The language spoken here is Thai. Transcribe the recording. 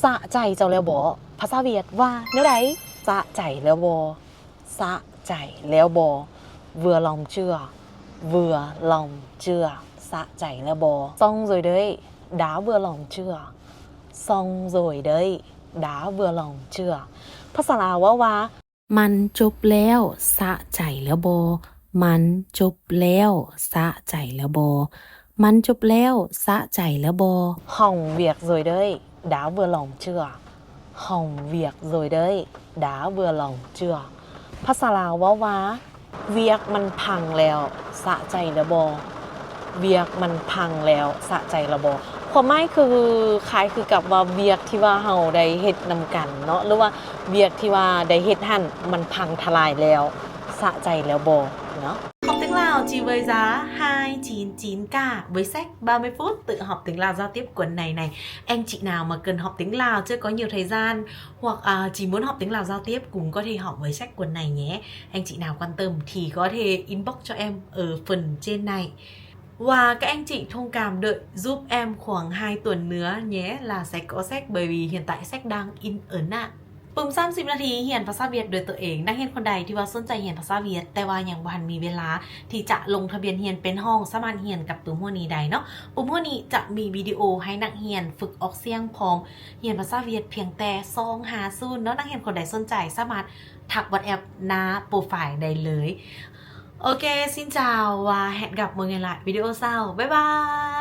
สะใจเจ้าแล้วบ่ภาษาเวียดว่าแนวใดสะใจแล้วบ่สะใจแล้วบ่ vừa lòng chưa vừa lòng chưaสะใจแล้วบ่ xong rồi đấy đã vừa lòng chưa xong rồi đấy đã vừa lòng chưa ภาษาลาวว่ามันจบแล้วสะใจแล้วบ่มันจบแล้วสะใจแล้วบ่มันจบแล้วสะใจแล้วบ่ hỏng việc rồi đấy đã vừa lòng chưa hỏng việc rồi đấy đã vừa lòng chưa ภาษาลาวว่าเวียกมันพังแล้วสะใจแล้วบ่เวียกมันพังแล้วสะใจแล้วบ่ความหมายคือคล้ายคือกับว่าเวียกที่ว่าเฮาได้เฮ็ดนำกันเนาะหรือว่าเวียกที่ว่าได้เฮ็ดหั่นมันพังทลายแล้วสะใจแล้วบ่เนาะhọc tiếng Lào chỉ với giá 299k với sách 30 phút tự học tiếng Lào giao tiếp cuốn này. Anh chị nào mà cần học tiếng Lào chưa có nhiều thời gian hoặc chỉ muốn học tiếng Lào giao tiếp cũng có thể học với sách cuốn này nhé. Anh chị nào quan tâm thì có thể inbox cho em ở phần trên này. Và các anh chị thông cảm đợi giúp em khoảng 2 tuần nữa nhé là sẽ có sách bởi vì hiện tại sách đang in ấn ạ. ปุ่ม30 นาทีเรียนภาษาเวียดโดยตัวเองนักเรียนคนใดที่ว่าสนใจเรียนภาษาเวียดแต่ว่ายังบ่ทันมีเวลาที่จะลงทะเบียนเรียนเป็นห้องสามารถเรียนกับปุ่มหัวนี้ได้เนาะปุ่มหัวนี้จะมีวิดีโอให้นักเรียนฝึกออกเสียงพร้อมเรียนภาษาเวียดเพียงแต่250เนาะนักเรียนคนใดสนใจสามารถทัก WhatsApp หน้าโปรไฟล์ได้เลยโอเคxin chào và hẹn gặp mọi người lại video sau bye bye